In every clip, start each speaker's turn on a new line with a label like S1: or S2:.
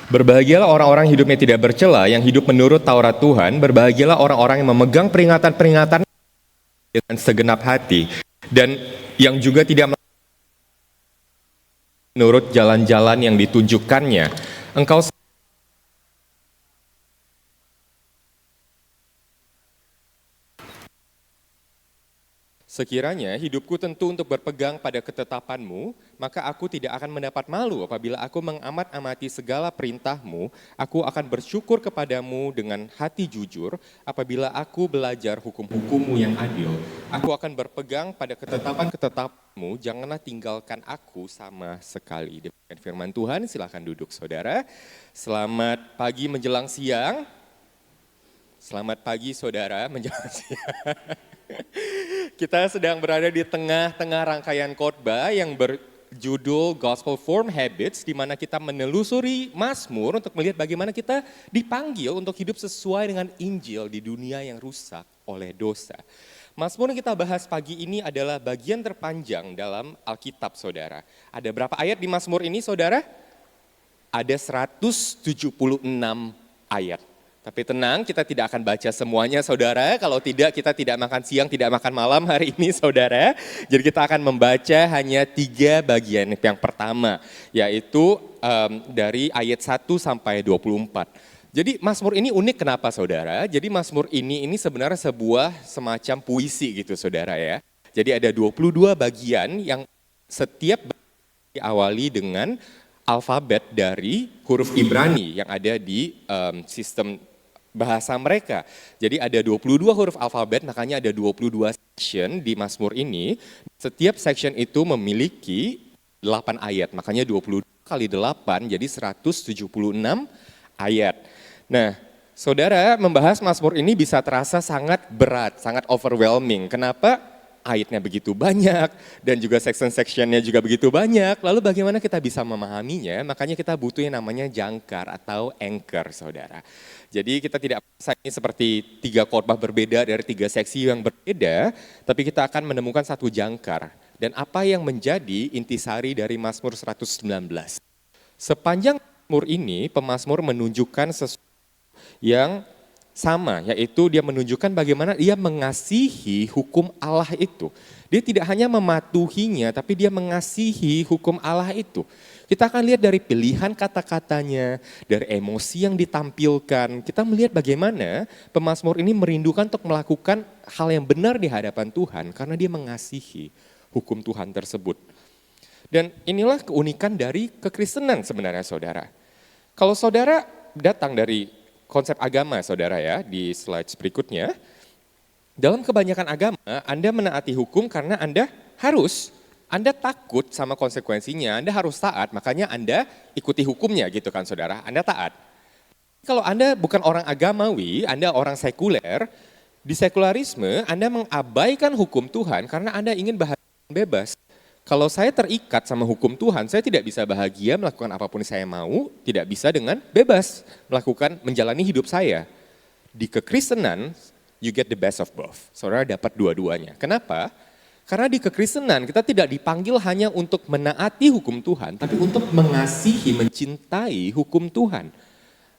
S1: Berbahagialah orang-orang hidupnya tidak bercela, yang hidup menurut Taurat Tuhan. Berbahagialah orang-orang yang memegang peringatan-peringatan dengan segenap hati, dan yang juga tidak menurut jalan-jalan yang ditunjukkannya. Engkau Sekiranya hidupku tentu untuk berpegang pada ketetapanmu, maka aku tidak akan mendapat malu apabila aku mengamat-amati segala perintahmu. Aku akan bersyukur kepadamu dengan hati jujur apabila aku belajar hukum-hukummu yang adil. Aku akan berpegang pada ketetapan-ketetapanmu, janganlah tinggalkan aku sama sekali. Demikian firman Tuhan, silakan duduk saudara. Selamat pagi menjelang siang. Selamat pagi saudara menjelang siang. Kita sedang berada di tengah-tengah rangkaian khotbah yang berjudul Gospel Form Habits, di mana kita menelusuri Mazmur untuk melihat bagaimana kita dipanggil untuk hidup sesuai dengan Injil di dunia yang rusak oleh dosa. Mazmur yang kita bahas pagi ini adalah bagian terpanjang dalam Alkitab, saudara. Ada berapa ayat di Mazmur ini, saudara? Ada 176 ayat. Tapi tenang, kita tidak akan baca semuanya, saudara. Kalau tidak, kita tidak makan siang, tidak makan malam hari ini, saudara. Jadi kita akan membaca hanya 3 bagian. Yang pertama, yaitu dari ayat 1 sampai 24. Jadi Mazmur ini unik kenapa, saudara? Jadi Mazmur ini sebenarnya sebuah semacam puisi gitu, saudara ya. Jadi ada 22 bagian yang setiap diawali dengan alfabet dari huruf Ibrani yang ada di sistem bahasa mereka. Jadi ada 22 huruf alfabet, makanya ada 22 section di Mazmur ini. Setiap section itu memiliki 8 ayat, makanya 22 kali 8 jadi 176 ayat. Nah, saudara, membahas Mazmur ini bisa terasa sangat berat, sangat overwhelming. Kenapa? Ayatnya begitu banyak dan juga section-sectionnya juga begitu banyak. Lalu bagaimana kita bisa memahaminya? Makanya kita butuh yang namanya jangkar atau anchor, saudara. Jadi kita tidak ini seperti 3 khotbah berbeda dari 3 seksi yang berbeda, tapi kita akan menemukan satu jangkar. Dan apa yang menjadi intisari dari Mazmur 119? Sepanjang Mazmur ini, pemazmur menunjukkan sesuatu yang sama, yaitu dia menunjukkan bagaimana dia mengasihi hukum Allah itu. Dia tidak hanya mematuhinya, tapi dia mengasihi hukum Allah itu. Kita akan lihat dari pilihan kata-katanya, dari emosi yang ditampilkan. Kita melihat bagaimana pemazmur ini merindukan untuk melakukan hal yang benar di hadapan Tuhan, karena dia mengasihi hukum Tuhan tersebut. Dan inilah keunikan dari kekristenan sebenarnya, saudara. Kalau saudara datang dari konsep agama, saudara ya, di slide berikutnya. Dalam kebanyakan agama, Anda menaati hukum karena Anda harus. Anda takut sama konsekuensinya, Anda harus taat, makanya Anda ikuti hukumnya gitu kan, saudara. Anda taat. Kalau Anda bukan orang agamawi, Anda orang sekuler, di sekularisme Anda mengabaikan hukum Tuhan karena Anda ingin bahagia bebas. Kalau saya terikat sama hukum Tuhan, saya tidak bisa bahagia melakukan apapun yang saya mau, tidak bisa dengan bebas melakukan, menjalani hidup saya. Di kekristenan, you get the best of both. Saudara dapat dua-duanya. Kenapa? Karena di kekristenan kita tidak dipanggil hanya untuk menaati hukum Tuhan, tapi untuk mengasihi, mencintai hukum Tuhan.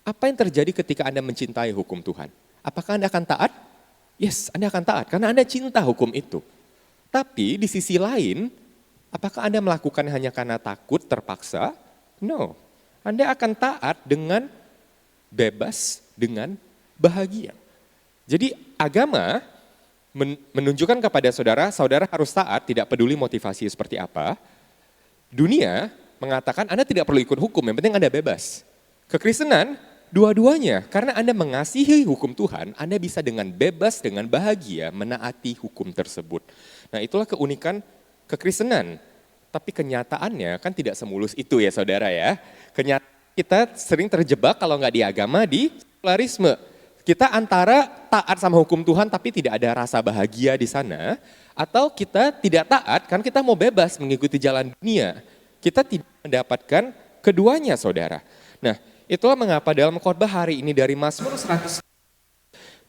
S1: Apa yang terjadi ketika Anda mencintai hukum Tuhan? Apakah Anda akan taat? Yes, Anda akan taat karena Anda cinta hukum itu. Tapi di sisi lain, apakah Anda melakukan hanya karena takut, terpaksa? No. Anda akan taat dengan bebas, dengan bahagia. Jadi agama menunjukkan kepada saudara, saudara harus taat, tidak peduli motivasi seperti apa. Dunia mengatakan Anda tidak perlu ikut hukum, yang penting Anda bebas. Kekristenan, dua-duanya. Karena Anda mengasihi hukum Tuhan, Anda bisa dengan bebas, dengan bahagia menaati hukum tersebut. Nah, itulah keunikan kekristenan, tapi kenyataannya kan tidak semulus itu ya saudara ya. Kita sering terjebak kalau nggak di agama, di sekularisme. Kita antara taat sama hukum Tuhan tapi tidak ada rasa bahagia di sana, atau kita tidak taat kan kita mau bebas mengikuti jalan dunia. Kita tidak mendapatkan keduanya, saudara. Nah, itulah mengapa dalam khotbah hari ini dari Mazmur 100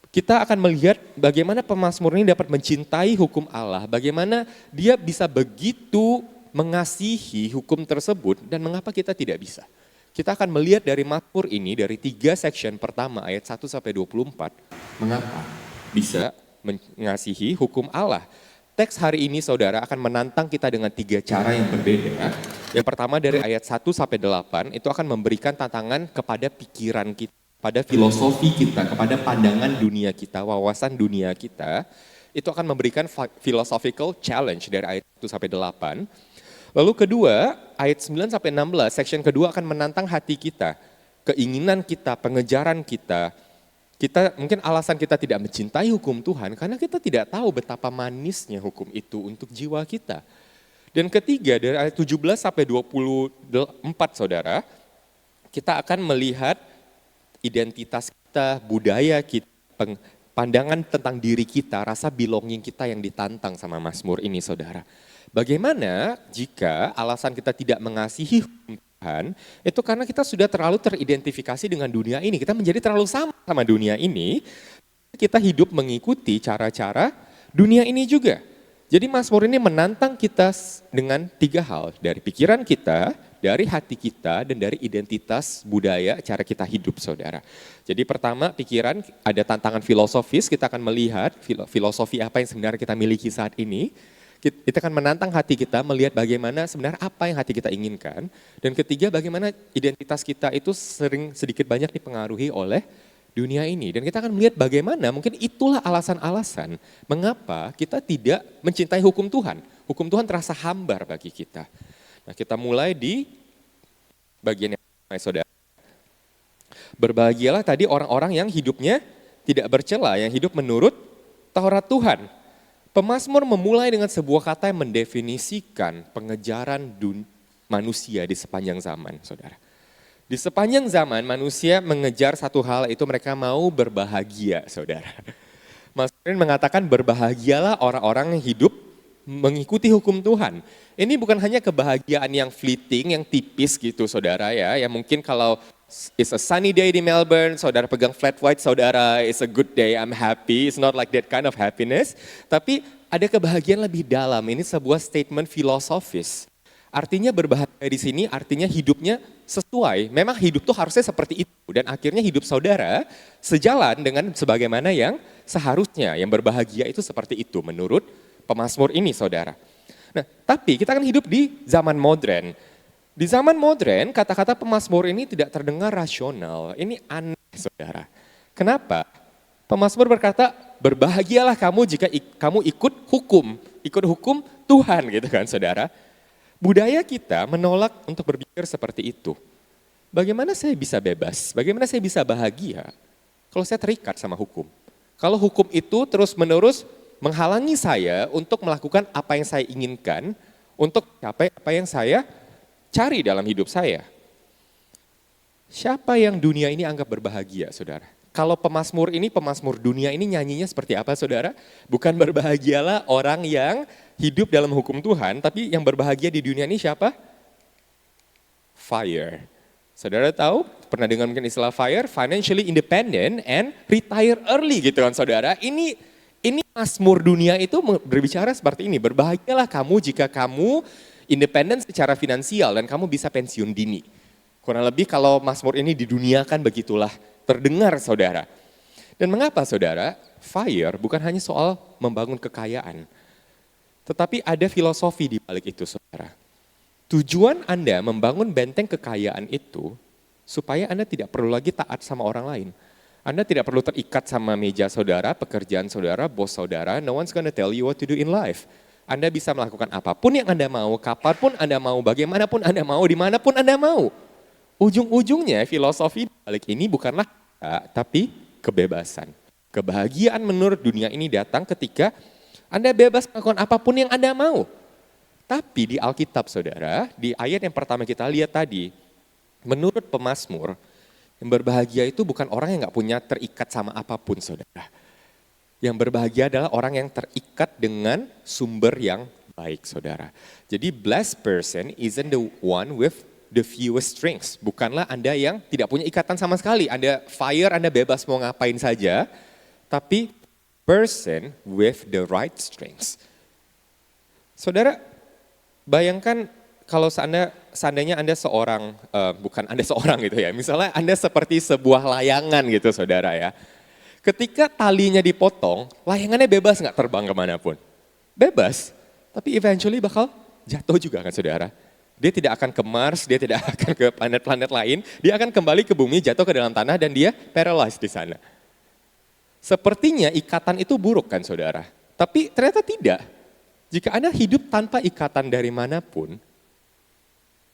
S1: kita akan melihat bagaimana pemazmur ini dapat mencintai hukum Allah, bagaimana dia bisa begitu mengasihi hukum tersebut dan mengapa kita tidak bisa. Kita akan melihat dari Mazmur ini, dari 3 section pertama ayat 1 sampai 24, mengapa bisa mengasihi hukum Allah. Teks hari ini saudara akan menantang kita dengan 3 cara yang berbeda. Yang pertama dari ayat 1 sampai 8 itu akan memberikan tantangan kepada pikiran kita, pada filosofi kita, kepada pandangan dunia kita, wawasan dunia kita. Itu akan memberikan philosophical challenge dari ayat 1 sampai 8. Lalu kedua, ayat 9 sampai 16, section kedua akan menantang hati kita, keinginan kita, pengejaran kita. Mungkin alasan kita tidak mencintai hukum Tuhan karena kita tidak tahu betapa manisnya hukum itu untuk jiwa kita. Dan ketiga, dari ayat 17 sampai 24 saudara, kita akan melihat identitas kita, budaya kita, pandangan tentang diri kita, rasa belonging kita yang ditantang sama Mazmur ini saudara. Bagaimana jika alasan kita tidak mengasihi hukum Tuhan, itu karena kita sudah terlalu teridentifikasi dengan dunia ini, kita menjadi terlalu sama dunia ini, kita hidup mengikuti cara-cara dunia ini juga. Jadi Mazmur ini menantang kita dengan 3 hal, dari pikiran kita, dari hati kita, dan dari identitas budaya cara kita hidup saudara. Jadi pertama pikiran, ada tantangan filosofis, kita akan melihat filosofi apa yang sebenarnya kita miliki saat ini. Kita akan menantang hati kita melihat bagaimana sebenarnya apa yang hati kita inginkan. Dan ketiga bagaimana identitas kita itu sering sedikit banyak dipengaruhi oleh dunia ini. Dan kita akan melihat bagaimana mungkin itulah alasan-alasan mengapa kita tidak mencintai hukum Tuhan. Hukum Tuhan terasa hambar bagi kita. Nah kita mulai di bagian yang pertama saudara. Berbahagialah tadi orang-orang yang hidupnya tidak bercela, yang hidup menurut Taurat Tuhan. Pemazmur memulai dengan sebuah kata yang mendefinisikan pengejaran manusia di sepanjang zaman, saudara. Di sepanjang zaman manusia mengejar satu hal, itu mereka mau berbahagia, saudara. Mazmur mengatakan berbahagialah orang-orang yang hidup mengikuti hukum Tuhan. Ini bukan hanya kebahagiaan yang fleeting, yang tipis gitu saudara ya. Yang mungkin kalau it's a sunny day di Melbourne, saudara pegang flat white, saudara it's a good day, I'm happy. It's not like that kind of happiness. Tapi ada kebahagiaan lebih dalam, ini sebuah statement filosofis. Artinya berbahagia di sini artinya hidupnya sesuai. Memang hidup tuh harusnya seperti itu. Dan akhirnya hidup saudara sejalan dengan sebagaimana yang seharusnya. Yang berbahagia itu seperti itu menurut Pemazmur ini saudara. Nah, tapi kita akan hidup di zaman modern. Di zaman modern, kata-kata Pemazmur ini tidak terdengar rasional. Ini aneh, saudara. Kenapa? Pemazmur berkata, berbahagialah kamu jika kamu ikut hukum Tuhan, gitu kan, saudara. Budaya kita menolak untuk berpikir seperti itu. Bagaimana saya bisa bebas? Bagaimana saya bisa bahagia kalau saya terikat sama hukum? Kalau hukum itu terus-menerus menghalangi saya untuk melakukan apa yang saya inginkan, untuk capai apa yang saya cari dalam hidup saya. Siapa yang dunia ini anggap berbahagia, saudara? Kalau pemazmur dunia ini nyanyinya seperti apa, saudara? Bukan berbahagialah orang yang hidup dalam hukum Tuhan, tapi yang berbahagia di dunia ini siapa? Fire. Saudara tahu, pernah dengar mungkin istilah fire, financially independent and retire early gitu kan saudara. Ini Mazmur dunia itu berbicara seperti ini, berbahagialah kamu jika kamu independen secara finansial dan kamu bisa pensiun dini. Kurang lebih kalau Mazmur ini diduniakan begitulah terdengar saudara. Dan mengapa saudara? Fire bukan hanya soal membangun kekayaan, tetapi ada filosofi di balik itu saudara. Tujuan Anda membangun benteng kekayaan itu supaya Anda tidak perlu lagi taat sama orang lain. Anda tidak perlu terikat sama meja saudara, pekerjaan saudara, bos saudara. No one's gonna tell you what to do in life. Anda bisa melakukan apapun yang Anda mau, kapanpun Anda mau, bagaimanapun Anda mau, dimanapun Anda mau. Ujung-ujungnya filosofi balik ini bukanlah tapi kebebasan. Kebahagiaan menurut dunia ini datang ketika Anda bebas melakukan apapun yang Anda mau. Tapi di Alkitab saudara, di ayat yang pertama kita lihat tadi, menurut Pemazmur, yang berbahagia itu bukan orang yang gak punya terikat sama apapun saudara. Yang berbahagia adalah orang yang terikat dengan sumber yang baik saudara. Jadi blessed person isn't the one with the fewest strings. Bukanlah Anda yang tidak punya ikatan sama sekali. Anda fire, Anda bebas mau ngapain saja. Tapi person with the right strings. Saudara, bayangkan kalau seandainya Anda seorang, bukan Anda seorang gitu ya, misalnya Anda seperti sebuah layangan gitu saudara ya. Ketika talinya dipotong, layangannya bebas nggak terbang kemanapun? Bebas, tapi eventually bakal jatuh juga kan saudara. Dia tidak akan ke Mars, dia tidak akan ke planet-planet lain, dia akan kembali ke bumi, jatuh ke dalam tanah dan dia paralyzed di sana. Sepertinya ikatan itu buruk kan saudara, tapi ternyata tidak. Jika Anda hidup tanpa ikatan dari manapun,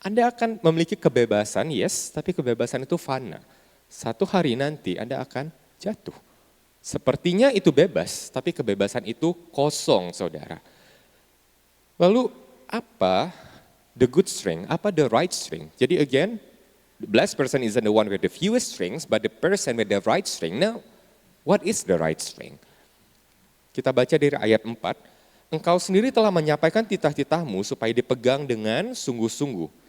S1: Anda akan memiliki kebebasan, yes, tapi kebebasan itu fana. Satu hari nanti Anda akan jatuh. Sepertinya itu bebas, tapi kebebasan itu kosong, saudara. Lalu apa the good string, apa the right string? Jadi again, the blessed person isn't the one with the fewest strings, but the person with the right string. Now, what is the right string? Kita baca dari ayat 4, engkau sendiri telah menyampaikan titah-titahmu supaya dipegang dengan sungguh-sungguh.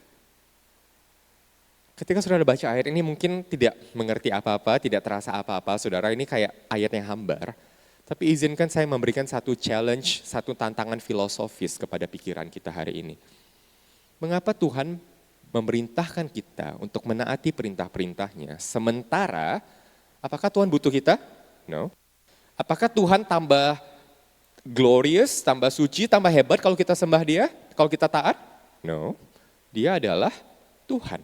S1: Ketika saudara baca ayat ini mungkin tidak mengerti apa-apa, tidak terasa apa-apa, saudara, ini kayak ayat yang hambar. Tapi izinkan saya memberikan satu challenge, satu tantangan filosofis kepada pikiran kita hari ini. Mengapa Tuhan memerintahkan kita untuk menaati perintah-perintahnya, sementara apakah Tuhan butuh kita? No. Apakah Tuhan tambah glorious, tambah suci, tambah hebat kalau kita sembah Dia, kalau kita taat? No. Dia adalah Tuhan.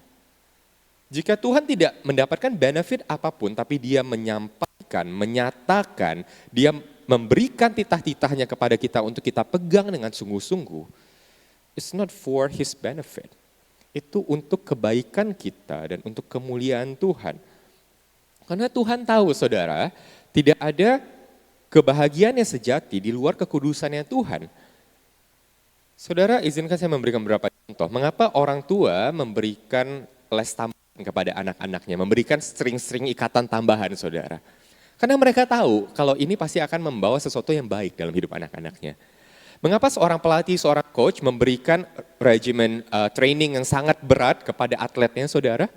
S1: Jika Tuhan tidak mendapatkan benefit apapun, tapi Dia menyampaikan, menyatakan, Dia memberikan titah-titahnya kepada kita untuk kita pegang dengan sungguh-sungguh, it's not for His benefit. Itu untuk kebaikan kita dan untuk kemuliaan Tuhan. Karena Tuhan tahu, saudara, tidak ada kebahagiaan yang sejati di luar kekudusannya Tuhan. Saudara, izinkan saya memberikan beberapa contoh. Mengapa orang tua memberikan les tambahan kepada anak-anaknya, memberikan string-string ikatan tambahan, saudara. Karena mereka tahu kalau ini pasti akan membawa sesuatu yang baik dalam hidup anak-anaknya. Mengapa seorang pelatih, seorang coach memberikan regimen training yang sangat berat kepada atletnya, saudara?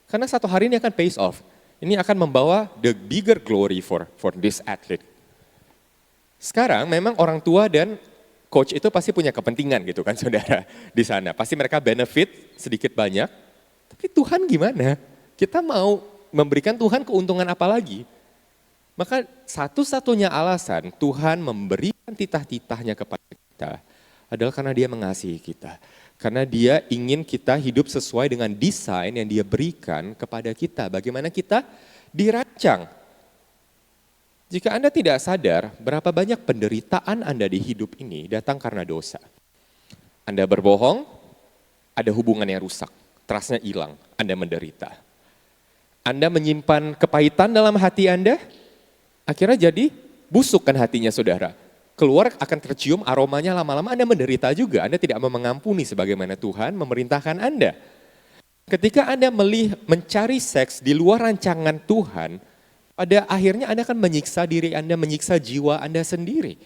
S1: Karena satu hari ini akan pays off. Ini akan membawa the bigger glory for this athlete. Sekarang memang orang tua dan coach itu pasti punya kepentingan gitu kan, saudara, di sana. Pasti mereka benefit sedikit banyak. Tapi Tuhan gimana? Kita mau memberikan Tuhan keuntungan apa lagi? Maka satu-satunya alasan Tuhan memberikan titah-titahnya kepada kita adalah karena Dia mengasihi kita. Karena Dia ingin kita hidup sesuai dengan desain yang Dia berikan kepada kita. Bagaimana kita dirancang. Jika Anda tidak sadar berapa banyak penderitaan Anda di hidup ini datang karena dosa. Anda berbohong, ada hubungan yang rusak. Trustnya hilang, Anda menderita. Anda menyimpan kepahitan dalam hati Anda, akhirnya jadi busuk kan hatinya saudara. Keluar akan tercium aromanya, lama-lama Anda menderita juga. Anda tidak mau mengampuni sebagaimana Tuhan memerintahkan Anda. Ketika Anda mencari seks di luar rancangan Tuhan, pada akhirnya Anda akan menyiksa diri Anda, menyiksa jiwa Anda sendiri.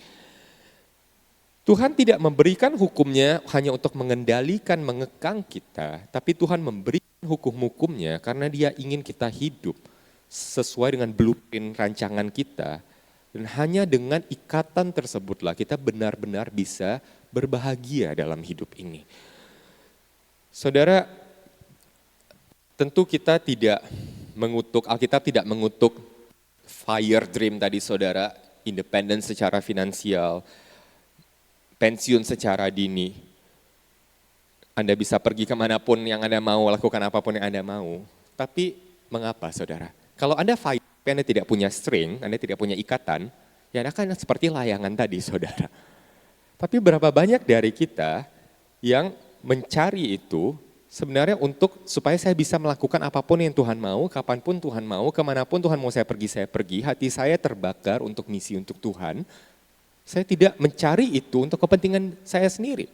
S1: Tuhan tidak memberikan hukumnya hanya untuk mengendalikan, mengekang kita, tapi Tuhan memberikan hukum-hukumnya karena Dia ingin kita hidup sesuai dengan blueprint rancangan kita. Dan hanya dengan ikatan tersebutlah kita benar-benar bisa berbahagia dalam hidup ini. Saudara, tentu kita tidak mengutuk, Alkitab tidak mengutuk fire dream tadi saudara, independen secara finansial, pensiun secara dini. Anda bisa pergi kemanapun yang Anda mau, lakukan apapun yang Anda mau. Tapi mengapa saudara? Kalau Anda fight, Anda tidak punya string, Anda tidak punya ikatan, ya Anda kan seperti layangan tadi saudara. Tapi berapa banyak dari kita yang mencari itu sebenarnya untuk supaya saya bisa melakukan apapun yang Tuhan mau, kapanpun Tuhan mau, kemanapun Tuhan mau saya pergi, hati saya terbakar untuk misi untuk Tuhan. Saya tidak mencari itu untuk kepentingan saya sendiri.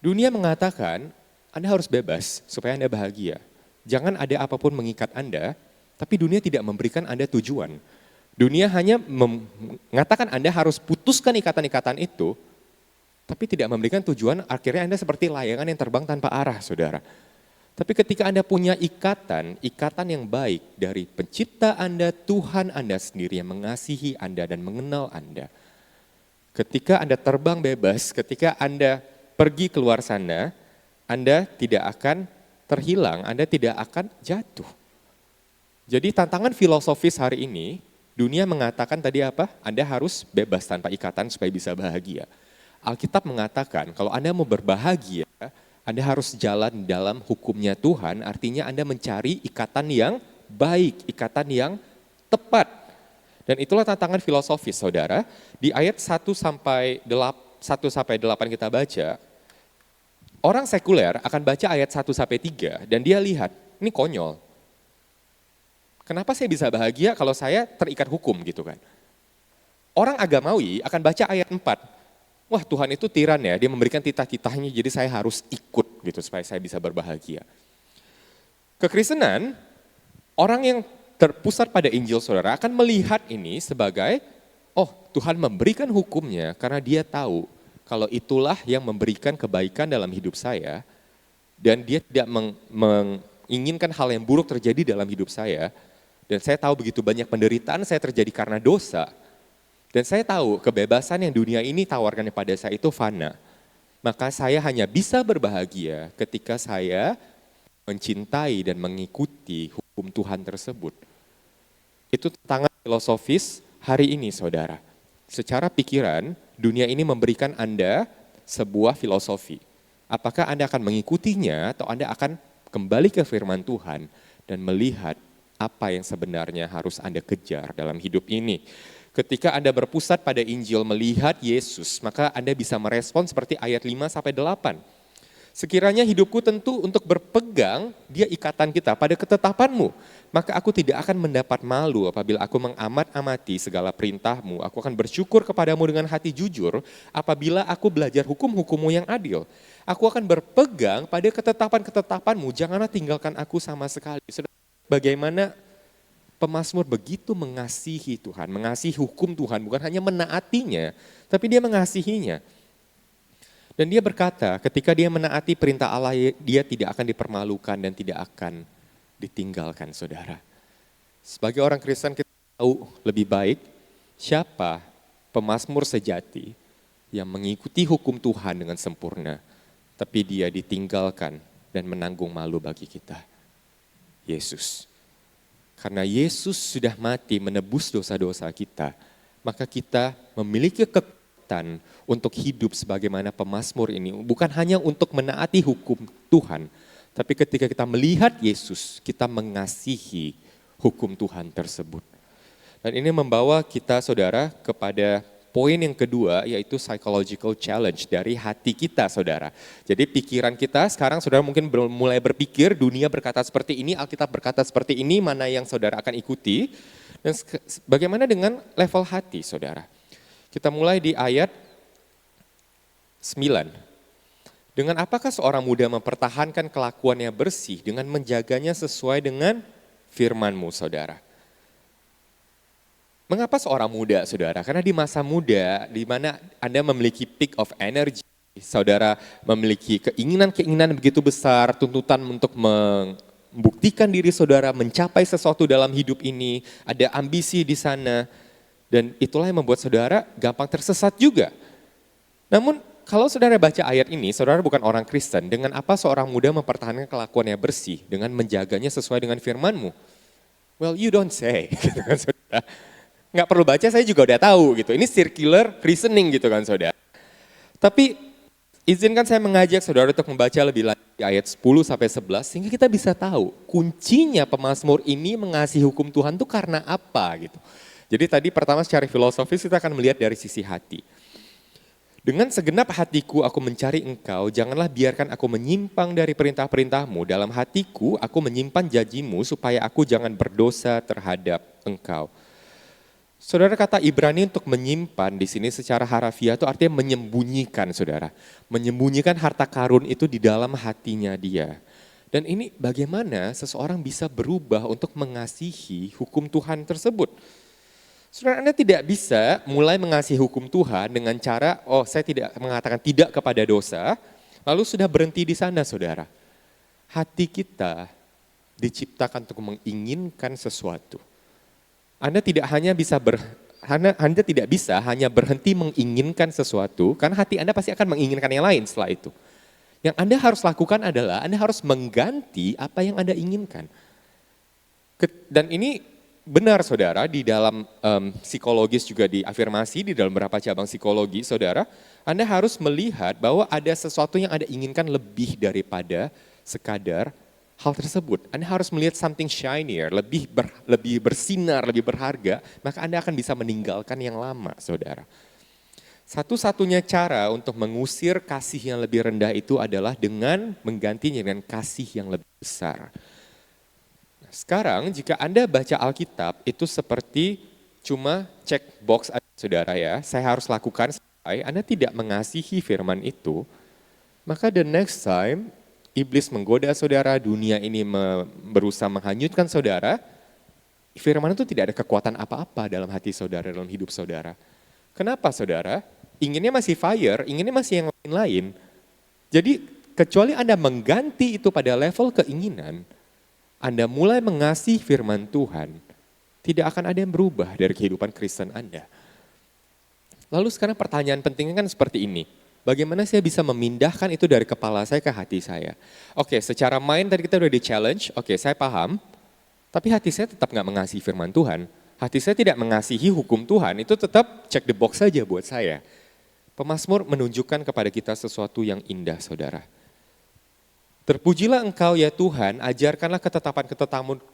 S1: Dunia mengatakan, Anda harus bebas supaya Anda bahagia. Jangan ada apapun mengikat Anda, tapi dunia tidak memberikan Anda tujuan. Dunia hanya mengatakan Anda harus putuskan ikatan-ikatan itu, tapi tidak memberikan tujuan, akhirnya Anda seperti layangan yang terbang tanpa arah, saudara. Tapi ketika Anda punya ikatan yang baik dari pencipta Anda, Tuhan Anda sendiri yang mengasihi Anda dan mengenal Anda, ketika Anda terbang bebas, ketika Anda pergi keluar sana, Anda tidak akan terhilang, Anda tidak akan jatuh. Jadi tantangan filosofis hari ini, dunia mengatakan tadi apa? Anda harus bebas tanpa ikatan supaya bisa bahagia. Alkitab mengatakan kalau Anda mau berbahagia, Anda harus jalan dalam hukumnya Tuhan, artinya Anda mencari ikatan yang baik, ikatan yang tepat. Dan itulah tantangan filosofis, saudara. Di ayat 1-8 kita baca, orang sekuler akan baca ayat 1-3 dan dia lihat, ini konyol. Kenapa saya bisa bahagia kalau saya terikat hukum gitu kan? Orang agamawi akan baca ayat 4. Wah, Tuhan itu tiran ya, dia memberikan titah-titahnya jadi saya harus ikut gitu supaya saya bisa berbahagia. Kekristenan, orang yang terpusat pada Injil saudara akan melihat ini sebagai, oh Tuhan memberikan hukumnya karena dia tahu kalau itulah yang memberikan kebaikan dalam hidup saya dan dia tidak menginginkan hal yang buruk terjadi dalam hidup saya. Dan saya tahu begitu banyak penderitaan saya terjadi karena dosa. Dan saya tahu kebebasan yang dunia ini tawarkan kepada saya itu fana. Maka saya hanya bisa berbahagia ketika saya mencintai dan mengikuti hukum Tuhan tersebut. Itu tantangan filosofis hari ini saudara. Secara pikiran, dunia ini memberikan Anda sebuah filosofi. Apakah Anda akan mengikutinya atau Anda akan kembali ke firman Tuhan dan melihat apa yang sebenarnya harus Anda kejar dalam hidup ini. Ketika Anda berpusat pada Injil melihat Yesus, maka Anda bisa merespon seperti ayat 5-8. Sekiranya hidupku tentu untuk berpegang dia ikatan kita pada ketetapanmu, maka aku tidak akan mendapat malu apabila aku mengamat-amati segala perintahmu. Aku akan bersyukur kepadamu dengan hati jujur apabila aku belajar hukum-hukummu yang adil. Aku akan berpegang pada ketetapan-ketetapanmu, janganlah tinggalkan aku sama sekali. Bagaimana pemazmur begitu mengasihi Tuhan, mengasihi hukum Tuhan, bukan hanya menaatinya, tapi dia mengasihinya. Dan dia berkata, ketika dia menaati perintah Allah, dia tidak akan dipermalukan dan tidak akan ditinggalkan, saudara. Sebagai orang Kristen kita tahu lebih baik siapa pemazmur sejati yang mengikuti hukum Tuhan dengan sempurna, tapi dia ditinggalkan dan menanggung malu bagi kita. Yesus. Karena Yesus sudah mati menebus dosa-dosa kita, maka kita memiliki kekuatan untuk hidup sebagaimana pemazmur ini. Bukan hanya untuk menaati hukum Tuhan, tapi ketika kita melihat Yesus, kita mengasihi hukum Tuhan tersebut. Dan ini membawa kita saudara kepada poin yang kedua, yaitu psychological challenge dari hati kita saudara. Jadi pikiran kita sekarang saudara mungkin mulai berpikir dunia berkata seperti ini, Alkitab berkata seperti ini, mana yang saudara akan ikuti. Dan bagaimana dengan level hati saudara? Kita mulai di ayat 9. Dengan apakah seorang muda mempertahankan kelakuannya bersih dengan menjaganya sesuai dengan firman-Mu saudara? Mengapa seorang muda, saudara? Karena di masa muda, di mana Anda memiliki peak of energy, saudara memiliki keinginan-keinginan begitu besar, tuntutan untuk membuktikan diri saudara, mencapai sesuatu dalam hidup ini, ada ambisi di sana, dan itulah yang membuat saudara gampang tersesat juga. Namun, kalau saudara baca ayat ini, saudara bukan orang Kristen, dengan apa seorang muda mempertahankan kelakuannya bersih, dengan menjaganya sesuai dengan firman-Mu? Well, you don't say, gitu kan saudara. Nggak perlu baca, saya juga udah tahu gitu. Ini circular reasoning gitu kan saudara. Tapi izinkan saya mengajak saudara untuk membaca lebih lanjut di ayat 10-11 sehingga kita bisa tahu kuncinya pemazmur ini mengasihi hukum Tuhan itu karena apa gitu. Jadi tadi pertama secara filosofis kita akan melihat dari sisi hati. Dengan segenap hatiku aku mencari engkau, janganlah biarkan aku menyimpang dari perintah-perintahmu. Dalam hatiku aku menyimpan janjimu supaya aku jangan berdosa terhadap engkau. Saudara, kata Ibrani untuk menyimpan di sini secara harafiah itu artinya menyembunyikan saudara. Menyembunyikan harta karun itu di dalam hatinya dia. Dan ini bagaimana seseorang bisa berubah untuk mengasihi hukum Tuhan tersebut. Saudara, Anda tidak bisa mulai mengasihi hukum Tuhan dengan cara, oh saya tidak mengatakan tidak kepada dosa, lalu sudah berhenti di sana saudara. Hati kita diciptakan untuk menginginkan sesuatu. Anda tidak bisa hanya berhenti menginginkan sesuatu, karena hati Anda pasti akan menginginkan yang lain setelah itu. Yang Anda harus lakukan adalah Anda harus mengganti apa yang Anda inginkan. Dan ini benar saudara, di dalam psikologis juga di afirmasi, di dalam beberapa cabang psikologi saudara, Anda harus melihat bahwa ada sesuatu yang Anda inginkan lebih daripada sekadar hal tersebut. Anda harus melihat something shinier, lebih bersinar, lebih berharga, maka Anda akan bisa meninggalkan yang lama saudara. Satu-satunya cara untuk mengusir kasih yang lebih rendah itu adalah dengan menggantinya dengan kasih yang lebih besar. Sekarang jika Anda baca Alkitab itu seperti cuma check box aja saudara ya, saya harus lakukan sampai Anda tidak mengasihi firman itu, maka the next time iblis menggoda saudara, dunia ini berusaha menghanyutkan saudara, firman itu tidak ada kekuatan apa-apa dalam hati saudara, dalam hidup saudara. Kenapa saudara? Inginnya masih fire, inginnya masih yang lain-lain. Jadi kecuali Anda mengganti itu pada level keinginan, Anda mulai mengasihi firman Tuhan, tidak akan ada yang berubah dari kehidupan Kristen Anda. Lalu sekarang pertanyaan pentingnya kan seperti ini. Bagaimana saya bisa memindahkan itu dari kepala saya ke hati saya? Oke, secara mind tadi kita udah di-challenge, oke saya paham, tapi hati saya tetap nggak mengasihi firman Tuhan. Hati saya tidak mengasihi hukum Tuhan, itu tetap check the box saja buat saya. Pemazmur menunjukkan kepada kita sesuatu yang indah saudara. Terpujilah engkau ya Tuhan, ajarkanlah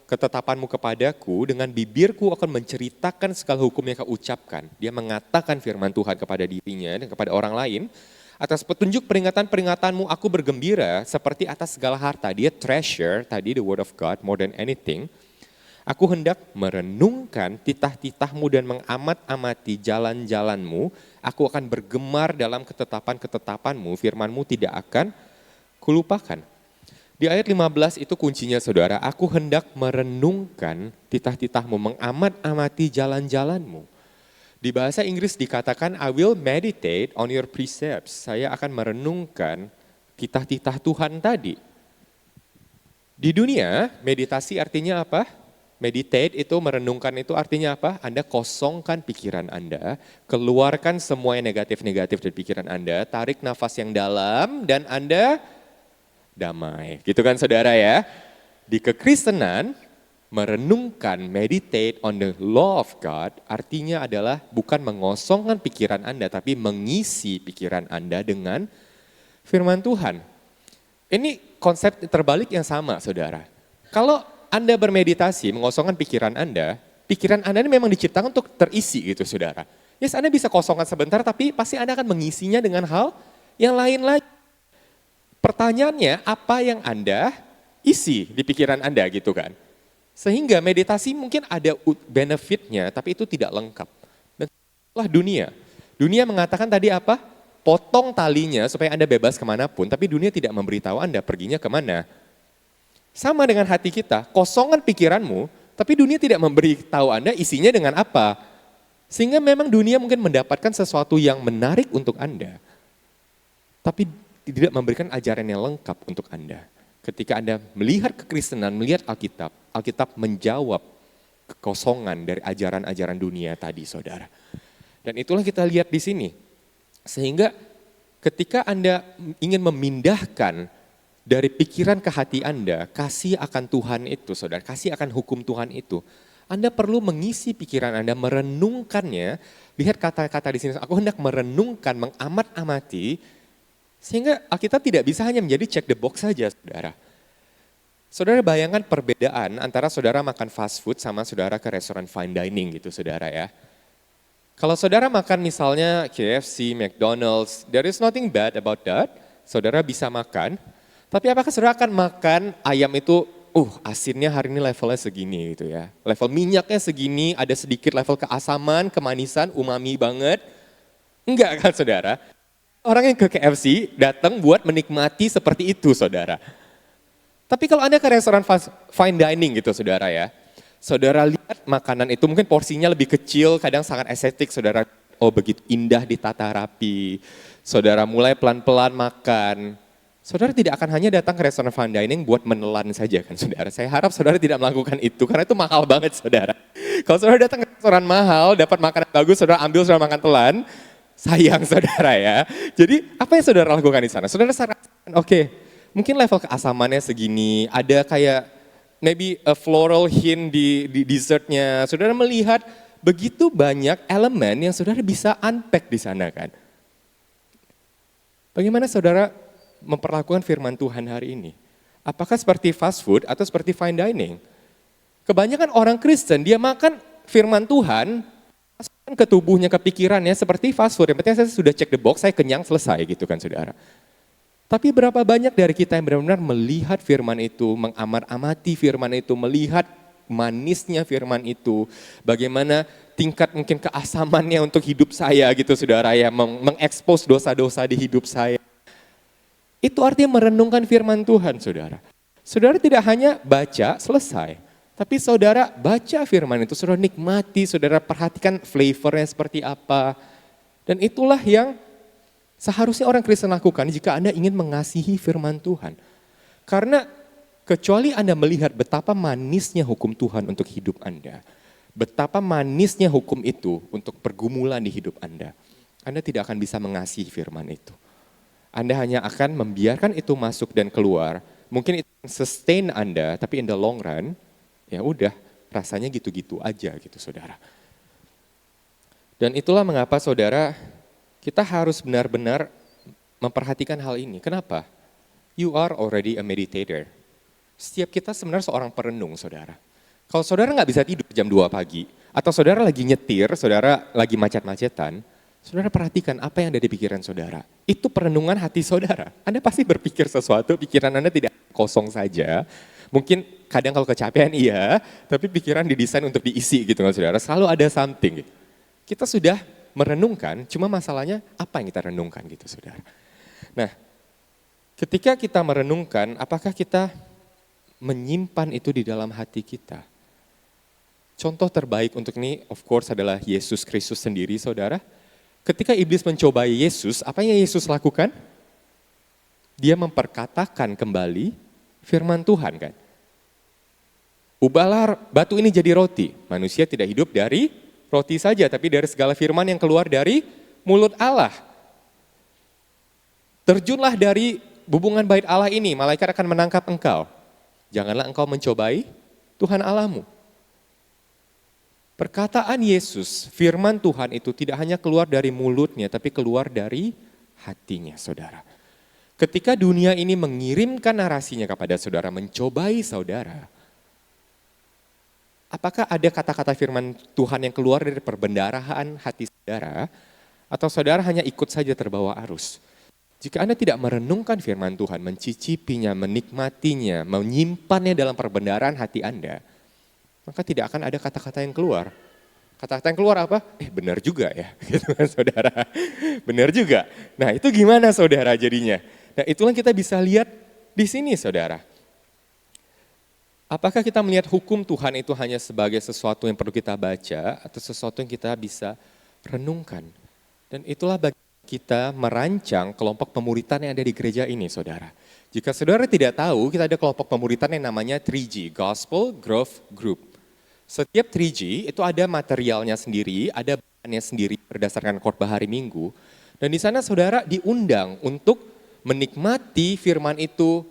S1: ketetapanmu kepadaku, dengan bibirku akan menceritakan segala hukum yang kau ucapkan. Dia mengatakan firman Tuhan kepada dirinya dan kepada orang lain. Atas petunjuk peringatan-peringatanmu aku bergembira seperti atas segala harta. Dia treasure, tadi the word of God more than anything. Aku hendak merenungkan titah-titahmu dan mengamat-amati jalan-jalanmu. Aku akan bergemar dalam ketetapan-ketetapanmu, firmanmu tidak akan kulupakan. Di ayat 15 itu kuncinya saudara, aku hendak merenungkan titah-titahmu, mengamat-amati jalan-jalanmu. Di bahasa Inggris dikatakan, I will meditate on your precepts. Saya akan merenungkan titah-titah Tuhan tadi. Di dunia, meditasi artinya apa? Meditate itu, merenungkan itu artinya apa? Anda kosongkan pikiran Anda, keluarkan semua yang negatif-negatif dari pikiran Anda, tarik nafas yang dalam dan Anda damai. Gitu kan saudara ya? Di kekristenan, merenungkan, meditate on the law of God artinya adalah bukan mengosongkan pikiran Anda, tapi mengisi pikiran Anda dengan firman Tuhan. Ini konsep terbalik yang sama saudara. Kalau Anda bermeditasi, mengosongkan pikiran Anda ini memang diciptakan untuk terisi gitu saudara. Yes, Anda bisa kosongkan sebentar, tapi pasti Anda akan mengisinya dengan hal yang lain lagi. Pertanyaannya, apa yang Anda isi di pikiran Anda gitu kan? Sehingga meditasi mungkin ada benefitnya, tapi itu tidak lengkap. Dan itulah dunia. Dunia mengatakan tadi apa? Potong talinya supaya Anda bebas kemanapun, tapi dunia tidak memberitahu Anda perginya kemana. Sama dengan hati kita, kosongan pikiranmu, tapi dunia tidak memberitahu Anda isinya dengan apa. Sehingga memang dunia mungkin mendapatkan sesuatu yang menarik untuk Anda, tapi tidak memberikan ajaran yang lengkap untuk Anda. Ketika Anda melihat kekristenan, melihat Alkitab, Alkitab menjawab kekosongan dari ajaran-ajaran dunia tadi saudara. Dan itulah kita lihat di sini. Sehingga ketika Anda ingin memindahkan dari pikiran ke hati Anda, kasih akan Tuhan itu, saudara, kasih akan hukum Tuhan itu, Anda perlu mengisi pikiran Anda, merenungkannya. Lihat kata-kata di sini, aku hendak merenungkan, mengamat-amati, sehingga Alkitab tidak bisa hanya menjadi check the box saja, saudara. Saudara bayangkan perbedaan antara saudara makan fast food sama saudara ke restoran fine dining gitu, saudara ya. Kalau saudara makan misalnya KFC, McDonald's, there is nothing bad about that. Saudara bisa makan. Tapi apakah saudara akan makan ayam itu, asinnya hari ini levelnya segini gitu ya. Level minyaknya segini, ada sedikit level keasaman, kemanisan, umami banget. Enggak kan saudara? Orang yang ke KFC datang buat menikmati seperti itu saudara. Tapi kalau Anda ke restoran fine dining gitu saudara ya. Saudara lihat makanan itu mungkin porsinya lebih kecil, kadang sangat estetik saudara. Oh begitu indah ditata rapi. Saudara mulai pelan-pelan makan. Saudara tidak akan hanya datang ke restoran fine dining buat menelan saja kan saudara. Saya harap saudara tidak melakukan itu karena itu mahal banget saudara. Kalau saudara datang ke restoran mahal, dapat makanan bagus, saudara ambil, saudara makan telan, sayang saudara ya. Jadi apa yang saudara lakukan di sana? Saudara Oke, mungkin level keasamannya segini, ada kayak maybe a floral hint di dessertnya. Saudara melihat begitu banyak elemen yang saudara bisa unpack di sana kan. Bagaimana saudara memperlakukan firman Tuhan hari ini? Apakah seperti fast food atau seperti fine dining? Kebanyakan orang Kristen dia makan firman Tuhan, masukkan ke tubuhnya, ke pikirannya seperti fast food. Yang penting saya sudah cek the box, saya kenyang, selesai gitu kan saudara. Tapi berapa banyak dari kita yang benar-benar melihat firman itu, mengamati firman itu, melihat manisnya firman itu, bagaimana tingkat mungkin keasamannya untuk hidup saya gitu saudara ya, mengekspos dosa-dosa di hidup saya. Itu artinya merenungkan firman Tuhan saudara. Saudara tidak hanya baca, selesai. Tapi saudara baca firman itu, saudara nikmati, saudara perhatikan flavornya seperti apa. Dan itulah yang seharusnya orang Kristen lakukan jika Anda ingin mengasihi firman Tuhan. Karena kecuali Anda melihat betapa manisnya hukum Tuhan untuk hidup Anda, betapa manisnya hukum itu untuk pergumulan di hidup Anda tidak akan bisa mengasihi firman itu. Anda hanya akan membiarkan itu masuk dan keluar. Mungkin itu sustain Anda, tapi in the long run, ya udah rasanya gitu-gitu aja gitu saudara. Dan itulah mengapa saudara, kita harus benar-benar memperhatikan hal ini. Kenapa? You are already a meditator. Setiap kita sebenarnya seorang perenung, saudara. Kalau saudara nggak bisa tidur jam 2 pagi, atau saudara lagi nyetir, saudara lagi macet-macetan, saudara perhatikan apa yang ada di pikiran saudara. Itu perenungan hati saudara. Anda pasti berpikir sesuatu, pikiran Anda tidak kosong saja. Mungkin kadang kalau kecapean iya, tapi pikiran didesain untuk diisi gitu kan saudara. Selalu ada something gitu. Kita sudah merenungkan, cuma masalahnya apa yang kita renungkan gitu saudara. Nah, ketika kita merenungkan, apakah kita menyimpan itu di dalam hati kita? Contoh terbaik untuk ini of course adalah Yesus Kristus sendiri saudara. Ketika iblis mencobai Yesus, apa yang Yesus lakukan? Dia memperkatakan kembali firman Tuhan kan. Ubahlah batu ini jadi roti. Manusia tidak hidup dari roti saja, tapi dari segala firman yang keluar dari mulut Allah. Terjunlah dari bubungan bait Allah ini, malaikat akan menangkap engkau. Janganlah engkau mencobai Tuhan Allahmu. Perkataan Yesus, firman Tuhan itu tidak hanya keluar dari mulutnya, tapi keluar dari hatinya, saudara. Ketika dunia ini mengirimkan narasinya kepada saudara, mencobai saudara, apakah ada kata-kata firman Tuhan yang keluar dari perbendaharaan hati saudara, atau saudara hanya ikut saja terbawa arus? Jika Anda tidak merenungkan firman Tuhan, mencicipinya, menikmatinya, menyimpannya dalam perbendaharaan hati Anda, maka tidak akan ada kata-kata yang keluar. Kata-kata yang keluar apa? Benar juga ya, gitu kan saudara. Benar juga. Nah itu gimana saudara jadinya? Nah itulah kita bisa lihat di sini saudara. Apakah kita melihat hukum Tuhan itu hanya sebagai sesuatu yang perlu kita baca atau sesuatu yang kita bisa renungkan? Dan itulah bagi kita merancang kelompok pemuritan yang ada di gereja ini, saudara. Jika saudara tidak tahu, kita ada kelompok pemuritan yang namanya 3G, Gospel Growth Group. Setiap 3G itu ada materialnya sendiri, ada bahannya sendiri berdasarkan khotbah hari Minggu. Dan di sana saudara diundang untuk menikmati firman itu,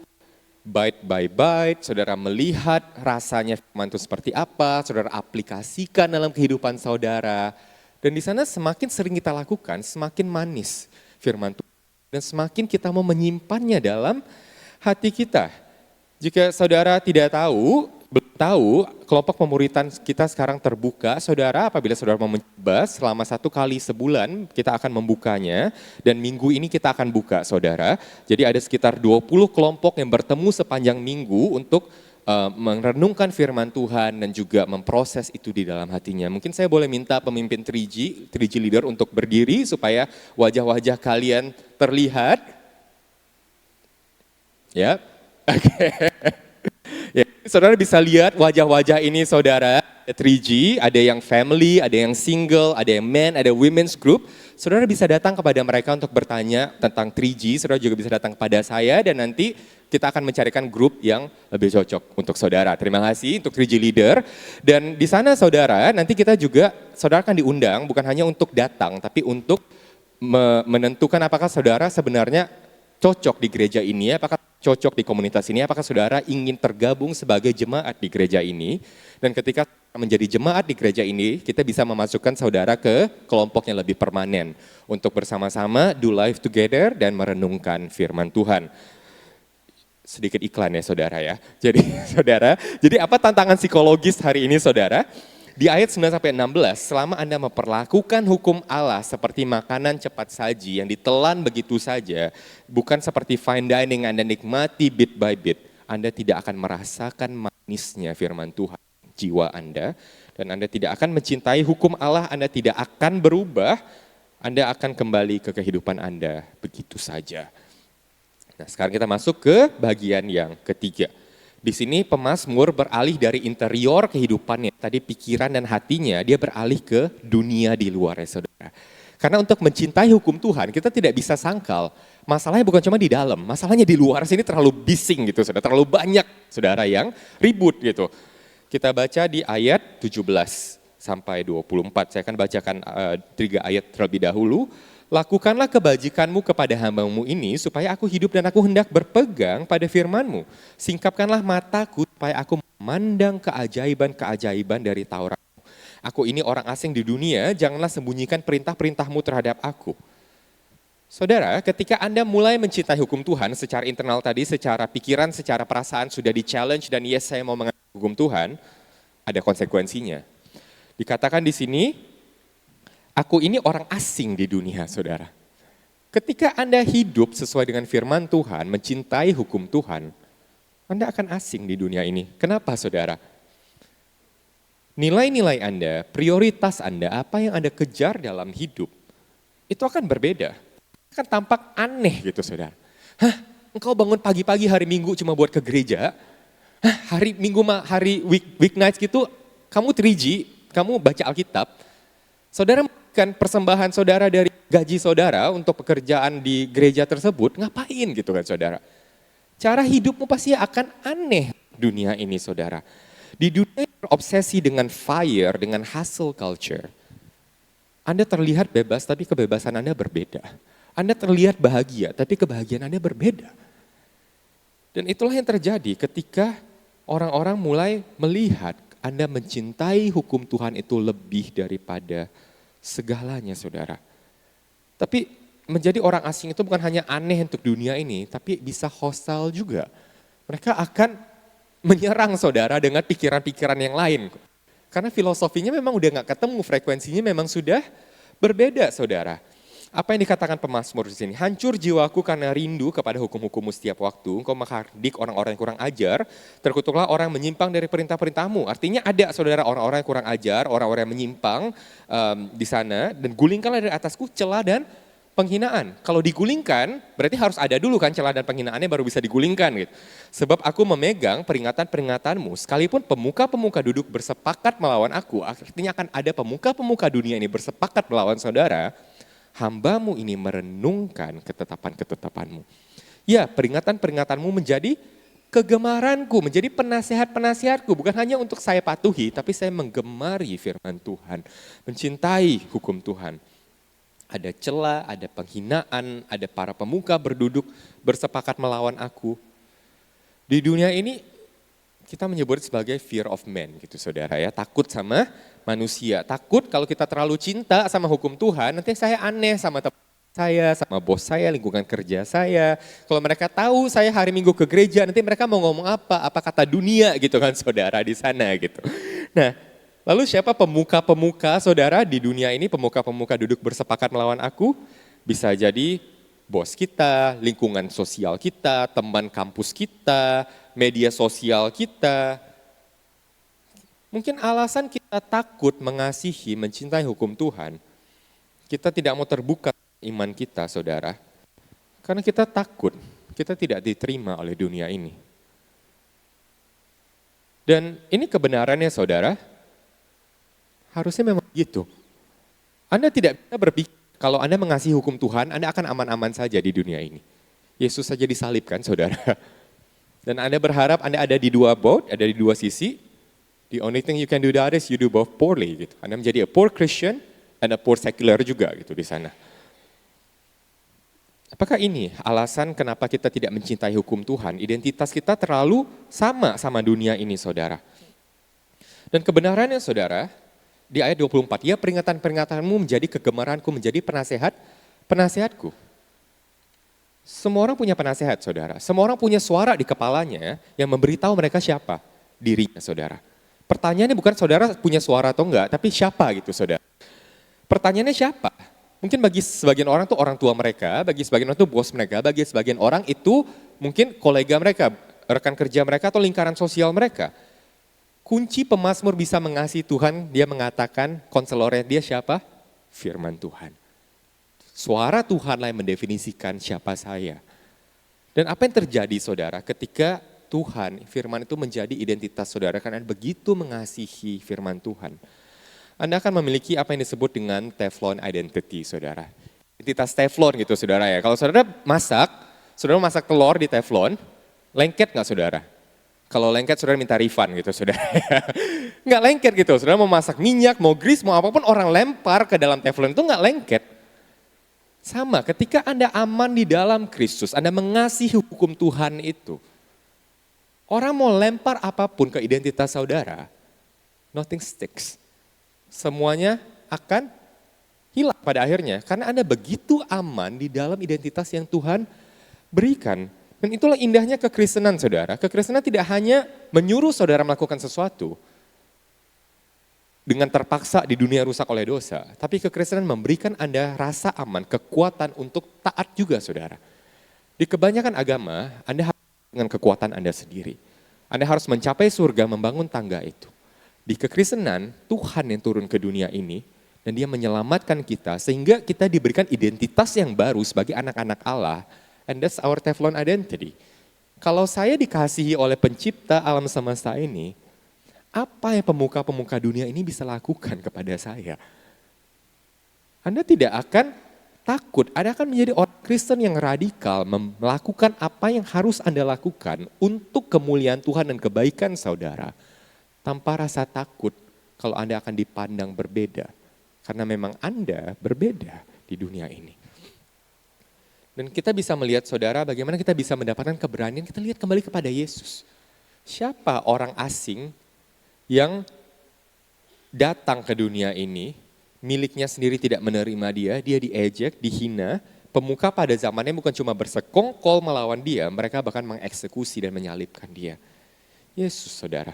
S1: bite by bite, saudara melihat rasanya firman itu seperti apa, saudara aplikasikan dalam kehidupan saudara. Dan di sana semakin sering kita lakukan, semakin manis firman Tuhan. Dan semakin kita mau menyimpannya dalam hati kita. Jika saudara tidak tahu, belum tahu, kelompok pemuritan kita sekarang terbuka. Saudara, apabila saudara mau mencoba, selama 1 kali sebulan kita akan membukanya. Dan minggu ini kita akan buka, saudara. Jadi ada sekitar 20 kelompok yang bertemu sepanjang minggu untuk merenungkan firman Tuhan dan juga memproses itu di dalam hatinya. Mungkin saya boleh minta pemimpin 3G leader untuk berdiri supaya wajah-wajah kalian terlihat. Ya, oke. Ya, saudara bisa lihat wajah-wajah ini saudara, 3G, ada yang family, ada yang single, ada yang men, ada women's group. Saudara bisa datang kepada mereka untuk bertanya tentang 3G, saudara juga bisa datang kepada saya dan nanti kita akan mencarikan grup yang lebih cocok untuk saudara. Terima kasih untuk 3G leader. Dan di sana saudara, nanti kita juga, saudara akan diundang bukan hanya untuk datang, tapi untuk menentukan apakah saudara sebenarnya cocok di gereja ini, apakah cocok di komunitas ini, apakah saudara ingin tergabung sebagai jemaat di gereja ini. Dan ketika menjadi jemaat di gereja ini, kita bisa memasukkan saudara ke kelompok yang lebih permanen untuk bersama-sama do life together dan merenungkan firman Tuhan. Sedikit iklan ya saudara ya. Jadi saudara, jadi apa tantangan psikologis hari ini saudara? Di ayat 9-16, selama Anda memperlakukan hukum Allah seperti makanan cepat saji yang ditelan begitu saja, bukan seperti fine dining Anda nikmati bit by bit, Anda tidak akan merasakan manisnya firman Tuhan jiwa Anda, dan Anda tidak akan mencintai hukum Allah, Anda tidak akan berubah, Anda akan kembali ke kehidupan Anda begitu saja. Nah, sekarang kita masuk ke bagian yang ketiga. Di sini pemazmur beralih dari interior kehidupannya, tadi pikiran dan hatinya, dia beralih ke dunia di luar ya saudara. Karena untuk mencintai hukum Tuhan, kita tidak bisa sangkal. Masalahnya bukan cuma di dalam, masalahnya di luar sini terlalu bising gitu, saudara. Terlalu banyak saudara yang ribut gitu. Kita baca di ayat 17 sampai 24, saya akan bacakan 3 ayat terlebih dahulu. Lakukanlah kebajikanmu kepada hamba-Mu ini supaya aku hidup dan aku hendak berpegang pada firman-Mu. Singkapkanlah mataku supaya aku memandang keajaiban-keajaiban dari Taurat-Mu. Aku ini orang asing di dunia, janganlah sembunyikan perintah-perintah-Mu terhadap aku. Saudara, ketika Anda mulai mencintai hukum Tuhan secara internal tadi, secara pikiran, secara perasaan sudah di-challenge dan yes saya mau mengerti hukum Tuhan, ada konsekuensinya. Dikatakan di sini, aku ini orang asing di dunia, saudara. Ketika Anda hidup sesuai dengan firman Tuhan, mencintai hukum Tuhan, Anda akan asing di dunia ini. Kenapa, saudara? Nilai-nilai Anda, prioritas Anda, apa yang Anda kejar dalam hidup, itu akan berbeda. Akan tampak aneh gitu, saudara. Hah, engkau bangun pagi-pagi hari Minggu cuma buat ke gereja? Hah, hari Minggu, hari weeknights gitu, kamu 3G, kamu baca Alkitab, saudara kan persembahan saudara dari gaji saudara untuk pekerjaan di gereja tersebut, ngapain gitu kan saudara. Cara hidupmu pasti akan aneh dunia ini saudara. Di dunia yang terobsesi dengan fire, dengan hustle culture, Anda terlihat bebas tapi kebebasan Anda berbeda. Anda terlihat bahagia tapi kebahagiaan Anda berbeda. Dan itulah yang terjadi ketika orang-orang mulai melihat Anda mencintai hukum Tuhan itu lebih daripada segalanya saudara. Tapi menjadi orang asing itu bukan hanya aneh untuk dunia ini, tapi bisa hostile juga. Mereka akan menyerang saudara dengan pikiran-pikiran yang lain. Karena filosofinya memang udah gak ketemu, frekuensinya memang sudah berbeda saudara. Apa yang dikatakan pemazmur di sini? Hancur jiwaku karena rindu kepada hukum-hukummu setiap waktu. Engkau menghardik orang-orang yang kurang ajar. Terkutuklah orang menyimpang dari perintah-perintahmu. Artinya ada saudara orang-orang yang kurang ajar, orang-orang yang menyimpang di sana. Dan gulingkanlah dari atasku celah dan penghinaan. Kalau digulingkan berarti harus ada dulu kan celah dan penghinaannya baru bisa digulingkan gitu. Sebab aku memegang peringatan-peringatanmu. Sekalipun pemuka-pemuka duduk bersepakat melawan aku. Artinya akan ada pemuka-pemuka dunia ini bersepakat melawan saudara. Hamba-Mu ini merenungkan ketetapan-ketetapan-Mu. Ya, peringatan-peringatanmu menjadi kegemaranku, menjadi penasihat-penasihatku. Bukan hanya untuk saya patuhi, tapi saya menggemari firman Tuhan. Mencintai hukum Tuhan. Ada celah, ada penghinaan, ada para pemuka berduduk bersepakat melawan aku. Di dunia ini kita menyebut sebagai fear of man gitu saudara ya, takut sama manusia. Takut kalau kita terlalu cinta sama hukum Tuhan, nanti saya aneh sama teman saya, sama bos saya, lingkungan kerja saya. Kalau mereka tahu saya hari Minggu ke gereja, nanti mereka mau ngomong apa kata dunia gitu kan saudara di sana gitu. Nah, lalu siapa pemuka-pemuka saudara di dunia ini, pemuka-pemuka duduk bersepakat melawan aku? Bisa jadi bos kita, lingkungan sosial kita, teman kampus kita, media sosial kita. Mungkin alasan kita takut mengasihi, mencintai hukum Tuhan, kita tidak mau terbuka iman kita saudara, karena kita takut, kita tidak diterima oleh dunia ini. Dan ini kebenarannya saudara, harusnya memang begitu. Anda tidak bisa berpikir kalau Anda mengasihi hukum Tuhan, Anda akan aman-aman saja di dunia ini. Yesus saja disalibkan saudara. Dan Anda berharap Anda ada di dua boat, ada di dua sisi. The only thing you can do that is you do both poorly. Gitu. Anda menjadi a poor Christian and a poor secular juga gitu di sana. Apakah ini alasan kenapa kita tidak mencintai hukum Tuhan? Identitas kita terlalu sama dunia ini, saudara. Dan kebenarannya, saudara, di ayat 24, ya peringatan-peringatanmu menjadi kegemaranku, menjadi penasihatku. Semua orang punya penasehat, saudara. Semua orang punya suara di kepalanya yang memberitahu mereka siapa dirinya, saudara. Pertanyaannya bukan saudara punya suara atau enggak, tapi siapa gitu, saudara. Pertanyaannya siapa? Mungkin bagi sebagian orang itu orang tua mereka, bagi sebagian orang itu bos mereka, bagi sebagian orang itu mungkin kolega mereka, rekan kerja mereka atau lingkaran sosial mereka. Kunci pemazmur bisa mengasihi Tuhan, dia mengatakan konselornya dia siapa? Firman Tuhan. Suara Tuhanlah yang mendefinisikan siapa saya. Dan apa yang terjadi, saudara, ketika Tuhan, firman itu menjadi identitas saudara, karena begitu mengasihi firman Tuhan. Anda akan memiliki apa yang disebut dengan Teflon identity, saudara. Identitas Teflon gitu, saudara ya. Kalau saudara masak telur di Teflon, lengket nggak, saudara? Kalau lengket, saudara minta refund gitu, saudara. Nggak lengket gitu, saudara mau masak minyak, mau grease, mau apapun orang lempar ke dalam Teflon itu nggak lengket. Sama, ketika Anda aman di dalam Kristus, Anda mengasihi hukum Tuhan itu. Orang mau lempar apapun ke identitas saudara, nothing sticks. Semuanya akan hilang pada akhirnya. Karena Anda begitu aman di dalam identitas yang Tuhan berikan. Dan itulah indahnya kekristenan, saudara. Kekristenan tidak hanya menyuruh saudara melakukan sesuatu dengan terpaksa di dunia rusak oleh dosa. Tapi kekristenan memberikan Anda rasa aman, kekuatan untuk taat juga, saudara. Di kebanyakan agama, Anda harus dengan kekuatan Anda sendiri. Anda harus mencapai surga, membangun tangga itu. Di kekristenan, Tuhan yang turun ke dunia ini, dan dia menyelamatkan kita, sehingga kita diberikan identitas yang baru sebagai anak-anak Allah, and that's our Teflon identity. Kalau saya dikasihi oleh pencipta alam semesta ini, apa yang pemuka-pemuka dunia ini bisa lakukan kepada saya? Anda tidak akan takut, Anda akan menjadi orang Kristen yang radikal, melakukan apa yang harus Anda lakukan untuk kemuliaan Tuhan dan kebaikan saudara, tanpa rasa takut kalau Anda akan dipandang berbeda, karena memang Anda berbeda di dunia ini. Dan kita bisa melihat, saudara, bagaimana kita bisa mendapatkan keberanian, kita lihat kembali kepada Yesus. Siapa orang asing yang datang ke dunia ini, miliknya sendiri tidak menerima dia diejek, dihina, pemuka pada zamannya bukan cuma bersekongkol melawan dia, mereka bahkan mengeksekusi dan menyalibkan dia. Yesus, saudara.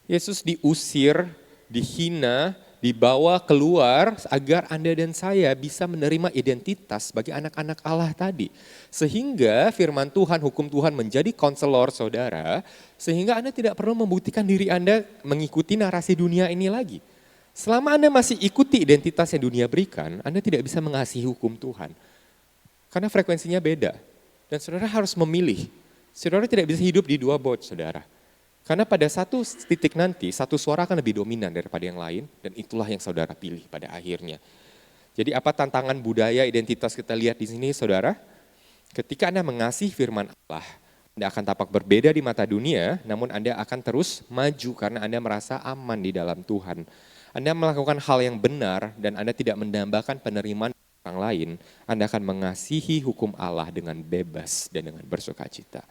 S1: Yesus diusir, dihina, dibawa keluar agar Anda dan saya bisa menerima identitas sebagai anak-anak Allah tadi. Sehingga firman Tuhan, hukum Tuhan menjadi konselor saudara, sehingga Anda tidak perlu membuktikan diri Anda mengikuti narasi dunia ini lagi. Selama Anda masih ikuti identitas yang dunia berikan, Anda tidak bisa mengasihi hukum Tuhan. Karena frekuensinya beda. Dan saudara harus memilih. Saudara tidak bisa hidup di dua boat, saudara. Karena pada satu titik nanti, satu suara akan lebih dominan daripada yang lain, dan itulah yang saudara pilih pada akhirnya. Jadi apa tantangan budaya identitas kita lihat di sini, saudara? Ketika Anda mengasihi firman Allah, Anda akan tampak berbeda di mata dunia, namun Anda akan terus maju karena Anda merasa aman di dalam Tuhan. Anda melakukan hal yang benar dan Anda tidak mendambakan penerimaan orang lain, Anda akan mengasihi hukum Allah dengan bebas dan dengan bersukacita.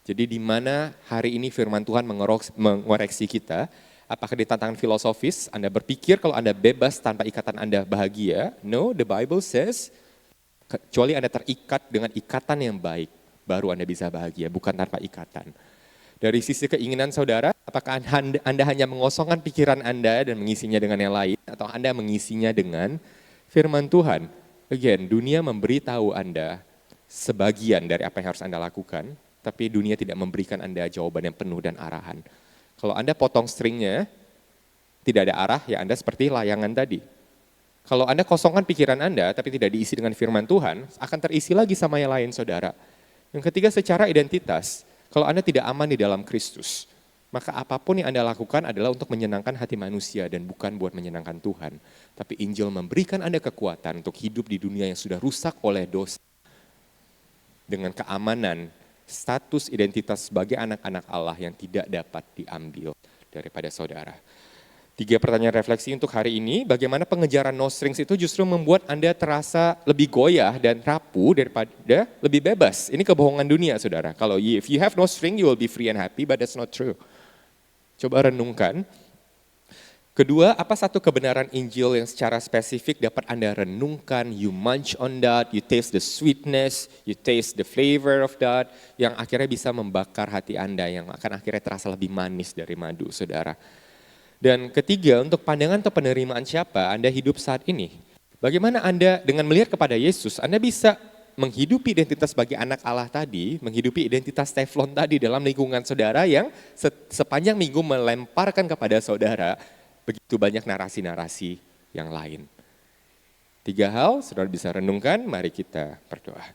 S1: Jadi di mana hari ini firman Tuhan mengoreksi kita, apakah di tantangan filosofis, Anda berpikir kalau Anda bebas tanpa ikatan Anda bahagia? No, the Bible says, kecuali Anda terikat dengan ikatan yang baik, baru Anda bisa bahagia, bukan tanpa ikatan. Dari sisi keinginan saudara, apakah Anda hanya mengosongkan pikiran Anda dan mengisinya dengan yang lain, atau Anda mengisinya dengan firman Tuhan? Again, dunia memberitahu Anda sebagian dari apa yang harus Anda lakukan, tapi dunia tidak memberikan Anda jawaban yang penuh dan arahan. Kalau Anda potong stringnya, tidak ada arah, ya Anda seperti layangan tadi. Kalau Anda kosongkan pikiran Anda, tapi tidak diisi dengan firman Tuhan, akan terisi lagi sama yang lain, saudara. Yang ketiga, secara identitas, kalau Anda tidak aman di dalam Kristus, maka apapun yang Anda lakukan adalah untuk menyenangkan hati manusia dan bukan buat menyenangkan Tuhan. Tapi Injil memberikan Anda kekuatan untuk hidup di dunia yang sudah rusak oleh dosa. Dengan keamanan, status identitas sebagai anak-anak Allah yang tidak dapat diambil daripada saudara. 3 pertanyaan refleksi untuk hari ini, bagaimana pengejaran no strings itu justru membuat Anda terasa lebih goyah dan rapuh daripada lebih bebas. Ini kebohongan dunia, saudara. Kalau if you have no string, you will be free and happy, but that's not true. Coba renungkan. Kedua, apa satu kebenaran Injil yang secara spesifik dapat Anda renungkan, you munch on that, you taste the sweetness, you taste the flavor of that, yang akhirnya bisa membakar hati Anda, yang akan akhirnya terasa lebih manis dari madu, saudara. Dan ketiga, untuk pandangan atau penerimaan siapa Anda hidup saat ini. Bagaimana Anda dengan melihat kepada Yesus, Anda bisa menghidupi identitas sebagai anak Allah tadi, menghidupi identitas Teflon tadi dalam lingkungan saudara yang sepanjang minggu melemparkan kepada saudara begitu banyak narasi-narasi yang lain. 3 hal, saudara bisa renungkan, mari kita berdoa.